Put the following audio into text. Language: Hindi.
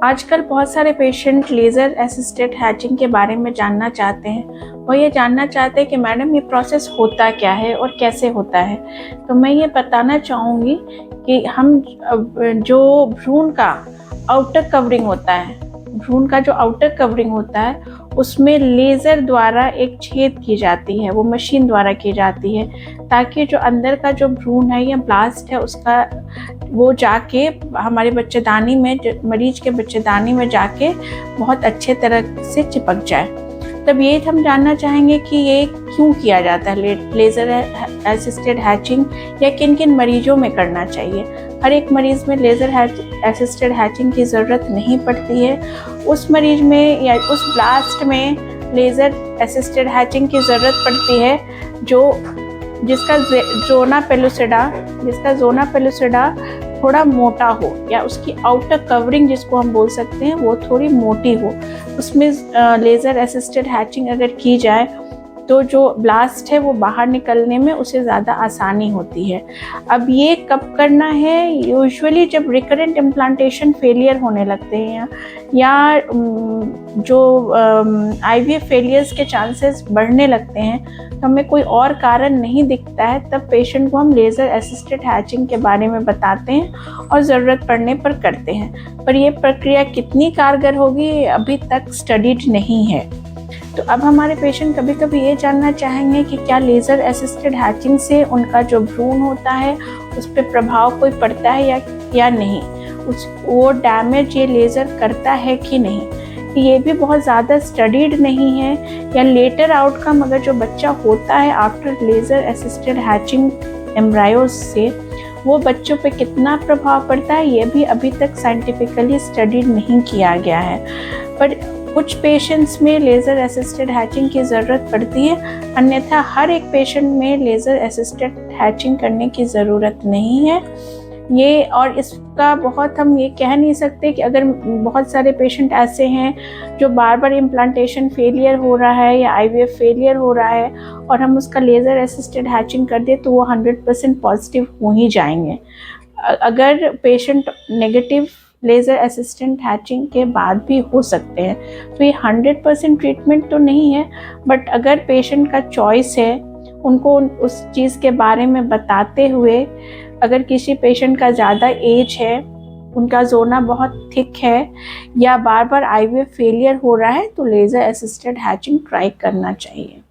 आजकल बहुत सारे पेशेंट लेज़र असिस्टेड हैचिंग के बारे में जानना चाहते हैं। वो ये जानना चाहते हैं कि मैडम ये प्रोसेस होता क्या है और कैसे होता है। तो मैं ये बताना चाहूँगी कि हम जो भ्रूण का आउटर कवरिंग होता है, भ्रूण का जो आउटर कवरिंग होता है उसमें लेज़र द्वारा एक छेद की जाती है, वो मशीन द्वारा की जाती है, ताकि जो अंदर का जो भ्रूण है या ब्लास्ट है उसका वो जाके हमारे बच्चेदानी में, मरीज के बच्चेदानी में जाके बहुत अच्छे तरह से चिपक जाए। तब ये हम जानना चाहेंगे कि ये क्यों किया जाता है, लेज़र असिस्टेड हैचिंग या किन किन मरीजों में करना चाहिए। हर एक मरीज़ में लेज़र असिस्टेड हैचिंग की ज़रूरत नहीं पड़ती है। उस मरीज में या उस ब्लास्ट में लेज़र असिस्टेड हैचिंग की ज़रूरत पड़ती है जिसका ज़ोना पेलुसिडा थोड़ा मोटा हो, या उसकी आउटर कवरिंग जिसको हम बोल सकते हैं वो थोड़ी मोटी हो। उसमें लेज़र असिस्टेड हैचिंग अगर की जाए तो जो ब्लास्ट है वो बाहर निकलने में उसे ज़्यादा आसानी होती है। अब ये कब करना है? यूजुअली जब रिकरेंट इम्प्लांटेशन फेलियर होने लगते हैं या जो IVF फेलियर्स के चांसेस बढ़ने लगते हैं, तो हमें कोई और कारण नहीं दिखता है, तब पेशेंट को हम लेज़र असिस्टेड हैचिंग के बारे में बताते हैं और ज़रूरत पड़ने पर करते हैं। पर ये प्रक्रिया कितनी कारगर होगी अभी तक स्टडीड नहीं है। तो अब हमारे पेशेंट कभी कभी ये जानना चाहेंगे कि क्या लेज़र असिस्टेड हैचिंग से उनका जो भ्रूण होता है उस पर प्रभाव कोई पड़ता है या नहीं, वो डैमेज ये लेज़र करता है कि नहीं। ये भी बहुत ज़्यादा स्टडीड नहीं है, या लेटर आउटकम अगर जो बच्चा होता है after laser assisted hatching embryos से, वो बच्चों पे कितना प्रभाव पड़ता है ये भी अभी तक साइंटिफिकली स्टडीड नहीं किया गया है। पर कुछ पेशेंट्स में लेज़र असिस्टेड हैचिंग की ज़रूरत पड़ती है, अन्यथा हर एक पेशेंट में लेज़र असिस्टेड हैचिंग करने की ज़रूरत नहीं है। ये और इसका बहुत हम ये कह नहीं सकते कि अगर बहुत सारे पेशेंट ऐसे हैं जो बार बार इम्प्लांटेशन फेलियर हो रहा है या IVF फेलियर हो रहा है और हम उसका लेज़र असिस्टेड हैचिंग कर दें तो वो 100% पॉजिटिव हो ही जाएंगे। अगर patient negative laser assistant hatching के बाद भी हो सकते हैं, तो ये 100% ट्रीटमेंट तो नहीं है। बट अगर पेशेंट का चॉइस है, उनको उस चीज़ के बारे में बताते हुए, अगर किसी पेशेंट का ज़्यादा एज है, उनका ज़ोना बहुत थिक है या बार बार IVF फेलियर हो रहा है, तो लेज़र असिस्टेड हैचिंग ट्राई करना चाहिए।